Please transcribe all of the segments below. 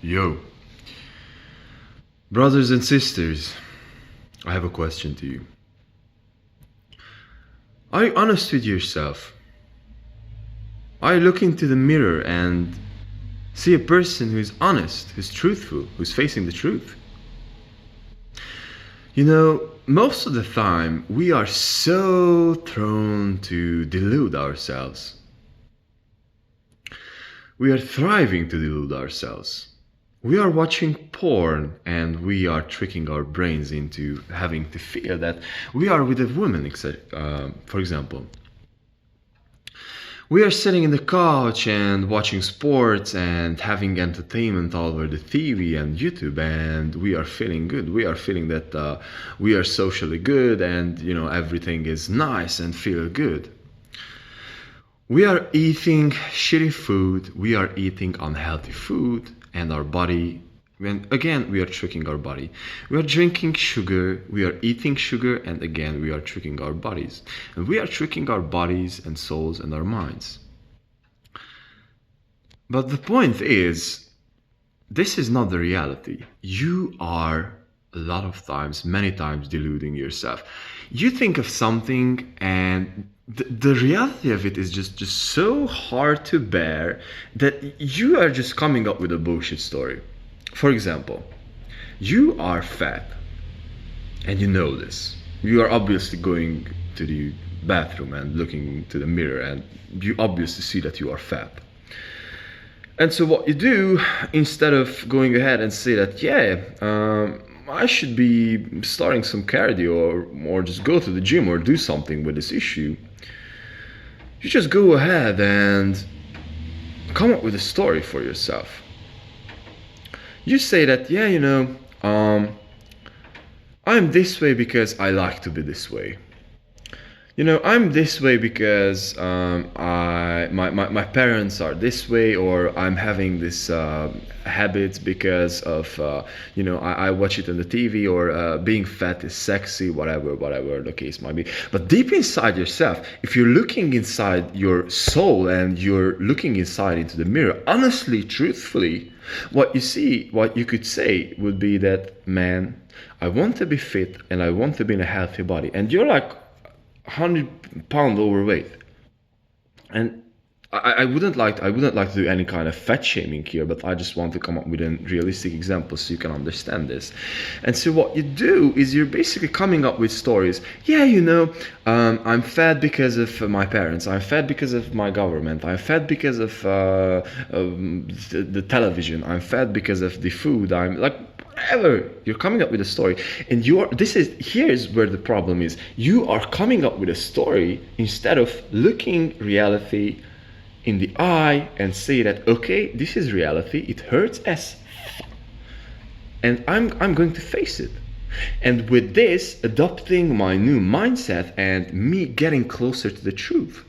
Yo, brothers and sisters, I have a question to you. Are you honest with yourself? Are you looking into the mirror and see a person who's honest, who's truthful, who's facing the truth? You know, most of the time we are so prone to delude ourselves. We are thriving to delude ourselves. We are watching porn and we are tricking our brains into having to feel that we are with a woman, for example. We are sitting in the couch and watching sports and having entertainment all over the TV and YouTube, and we are feeling good. We are feeling that we are socially good and, everything is nice and feel good. We are eating shitty food, we are eating unhealthy food, and our body, when again we are tricking our body. We are drinking sugar, we are eating sugar, and again we are tricking our bodies. And we are tricking our bodies and souls and our minds. But the point is, this is not the reality. You are many times deluding yourself. You think of something and the reality of it is just so hard to bear that you are just coming up with a bullshit story. For example, you are fat and you know this. You are obviously going to the bathroom and looking to the mirror and you obviously see that you are fat. And so what you do, instead of going ahead and say that, I should be starting some cardio or just go to the gym or do something with this issue, you just go ahead and come up with a story for yourself. You say that, I'm this way because I like to be this way. I'm this way because my parents are this way, or I'm having this habit because of I watch it on the TV, or being fat is sexy, whatever the case might be. But deep inside yourself, if you're looking inside your soul and you're looking inside into the mirror, honestly, truthfully, what you could say would be that, man, I want to be fit and I want to be in a healthy body, and you're like 100-pound overweight. And I wouldn't like to do any kind of fat shaming here, but I just want to come up with a realistic example so you can understand this. And so what you do is you're basically coming up with stories. I'm fat because of my parents. I'm fat because of my government. I'm fat because of the television. I'm fat because of the food. I'm like, whatever, you're coming up with a story, and here's where the problem is. You are coming up with a story instead of looking reality in the eye and say that, okay, this is reality, it hurts as and I'm going to face it. And with this, adopting my new mindset and me getting closer to the truth.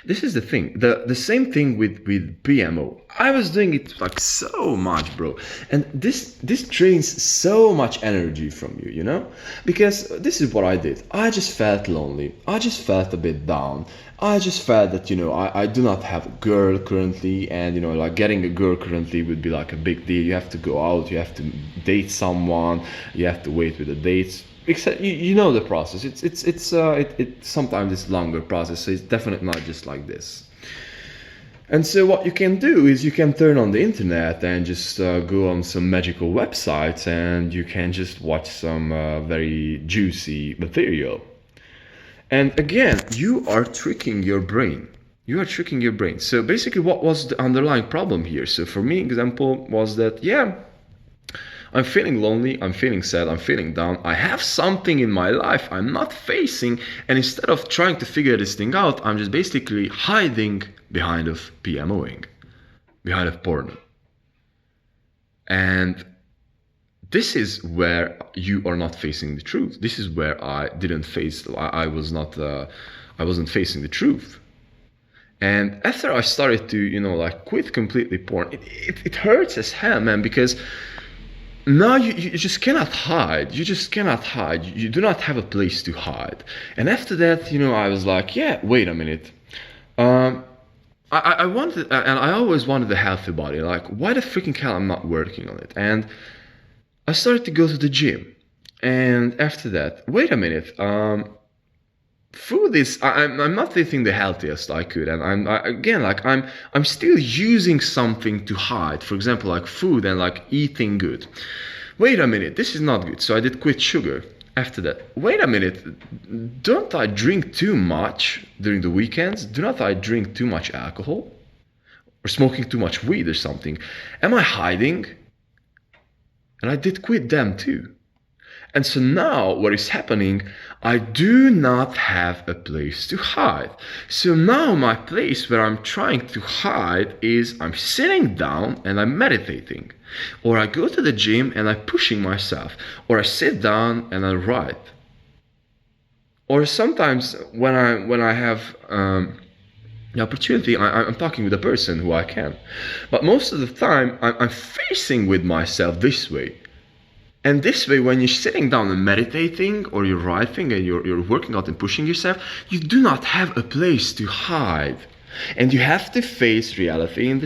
This is the thing. The same thing with PMO. I was doing it like so much, bro. And this drains so much energy from you, Because this is what I did. I just felt lonely. I just felt a bit down. I just felt that, I do not have a girl currently, and like getting a girl currently would be like a big deal. You have to go out, you have to date someone, you have to wait with the dates. Except you know the process. It's sometimes it's longer process, so it's definitely not just like this. And so what you can do is you can turn on the internet and just go on some magical websites, and you can just watch some very juicy material. And again, you are tricking your brain. So basically, what was the underlying problem here? So for me, example was that, I'm feeling lonely, I'm feeling sad, I'm feeling down. I have something in my life I'm not facing, and instead of trying to figure this thing out, I'm just basically hiding behind of PMOing, behind of porn. And this is where you are not facing the truth. This is where I wasn't facing the truth. And after I started to, quit completely porn, it hurts as hell, man, because now you just cannot hide. You just cannot hide. You do not have a place to hide. And after that, I was like, wait a minute. I wanted, and I always wanted a healthy body. Like, why the freaking hell I'm not working on it? And I started to go to the gym. And after that, wait a minute. Food is, I'm not eating the healthiest I could, and I'm still using something to hide. For example, like food and like eating good. Wait a minute, this is not good. So I did quit sugar. After that, wait a minute, don't I drink too much during the weekends? Do not I drink too much alcohol? Or smoking too much weed or something? Am I hiding? And I did quit them too. And so now what is happening, I do not have a place to hide. So now my place where I'm trying to hide is I'm sitting down and I'm meditating. Or I go to the gym and I'm pushing myself. Or I sit down and I write. Or sometimes when I have the opportunity, I'm talking with a person who I can. But most of the time I'm facing with myself this way. And this way, when you're sitting down and meditating, or you're writing and you're working out and pushing yourself, you do not have a place to hide. And you have to face reality in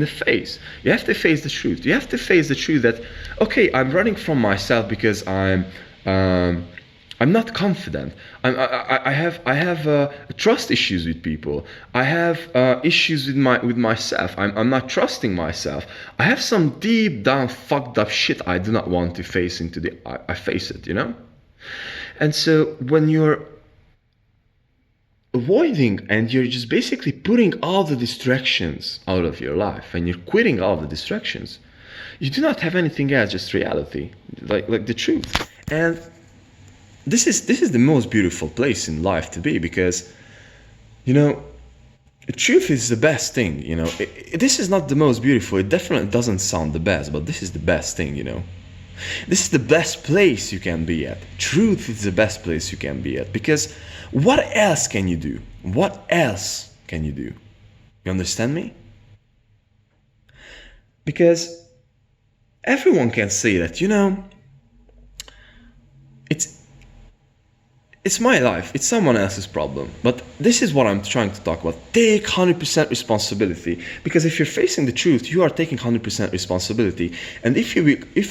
the face. You have to face the truth. You have to face the truth that, okay, I'm running from myself because I'm not confident. I have trust issues with people. I have issues with myself. I'm not trusting myself. I have some deep down fucked up shit I do not want to face I face it, you know? And so when you're avoiding and you're just basically putting all the distractions out of your life and you're quitting all the distractions, you do not have anything else, just reality, like the truth. And this is the most beautiful place in life to be, because, you know, the truth is the best thing, you know. This is not the most beautiful. It definitely doesn't sound the best, but this is the best thing, you know. This is the best place you can be at. Truth is the best place you can be at, because what else can you do? What else can you do? You understand me? Because everyone can say that, you know, it's my life, it's someone else's problem. But this is what I'm trying to talk about. Take 100% responsibility. Because if you're facing the truth, you are taking 100% responsibility. And if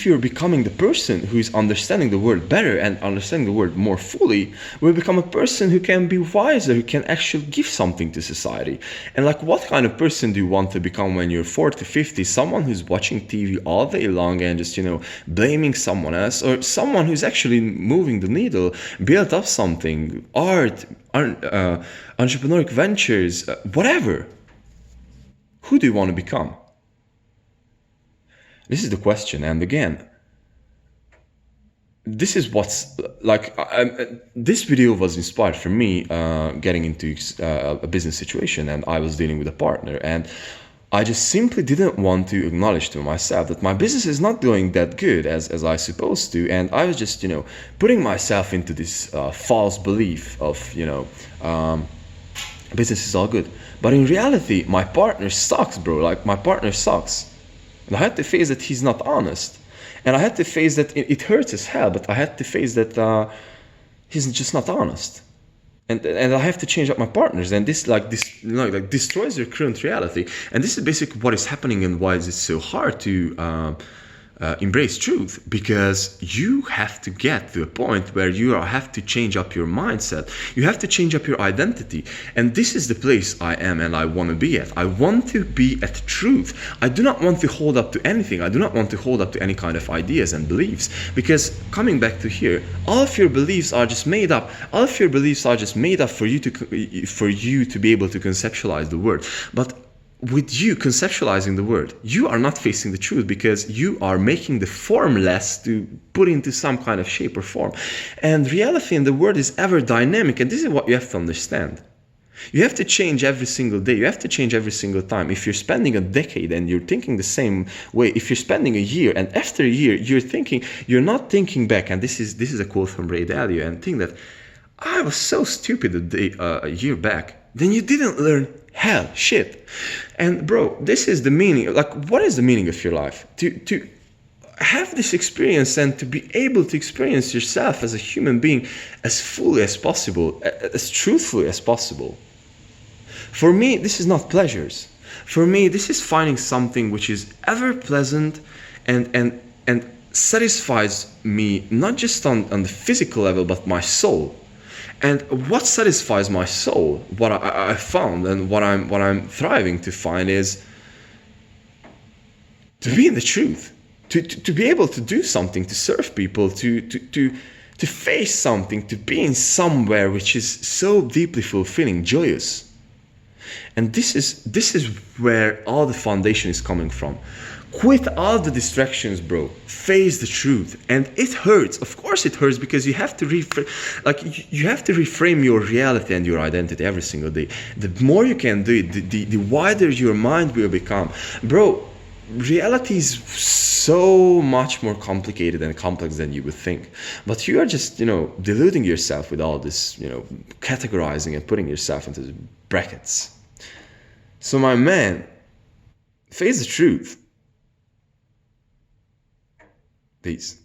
you're becoming the person who is understanding the word better and understanding the word more fully, will become a person who can be wiser, who can actually give something to society. And like, what kind of person do you want to become when you're 40, 50? Someone who's watching TV all day long and just, you know, blaming someone else, or someone who's actually moving the needle, built up something, art, entrepreneurial ventures, whatever. Who do you want to become? This is the question. And again, this is what's like, this video was inspired for me getting into a business situation, and I was dealing with a partner, and I just simply didn't want to acknowledge to myself that my business is not doing that good as I supposed to. And I was just, you know, putting myself into this false belief of, you know, business is all good. But in reality, my partner sucks, bro. Like, my partner sucks. And I had to face that he's not honest. And I had to face that it hurts as hell, but I had to face that he's just not honest. And I have to change up my partners, and this destroys your current reality. And this is basically what is happening, and why is it so hard to embrace truth, because you have to get to a point where you have to change up your mindset. You have to change up your identity. And this is the place I am and I want to be at. I want to be at truth. I do not want to hold up to anything. I do not want to hold up to any kind of ideas and beliefs, because coming back to here, all of your beliefs are just made up. All of your beliefs are just made up for you to be able to conceptualize the world. But with you conceptualizing the word, you are not facing the truth, because you are making the formless to put into some kind of shape or form. And reality in the word is ever dynamic, and this is what you have to understand. You have to change every single day. You have to change every single time. If you're spending a decade and you're thinking the same way, if you're spending a year and after a year you're not thinking back, and this is a quote from Ray Dalio, and think that I was so stupid a year back, then you didn't learn hell shit. And bro, this is the meaning. Like, what is the meaning of your life? To have this experience and to be able to experience yourself as a human being as fully as possible, as truthfully as possible. For me, this is not pleasures. For me, this is finding something which is ever pleasant and satisfies me, not just on the physical level, but my soul. And what satisfies my soul, what I found and what I'm thriving to find, is to be in the truth, to be able to do something, to serve people, to face something, to be in somewhere which is so deeply fulfilling, joyous. And this is where all the foundation is coming from. Quit all the distractions, bro. Face the truth. And it hurts. Of course it hurts, because you have to you have to reframe your reality and your identity every single day. The more you can do it, the wider your mind will become. Bro, reality is so much more complicated and complex than you would think. But you are just, deluding yourself with all this, categorizing and putting yourself into brackets. So my man, face the truth. Peace.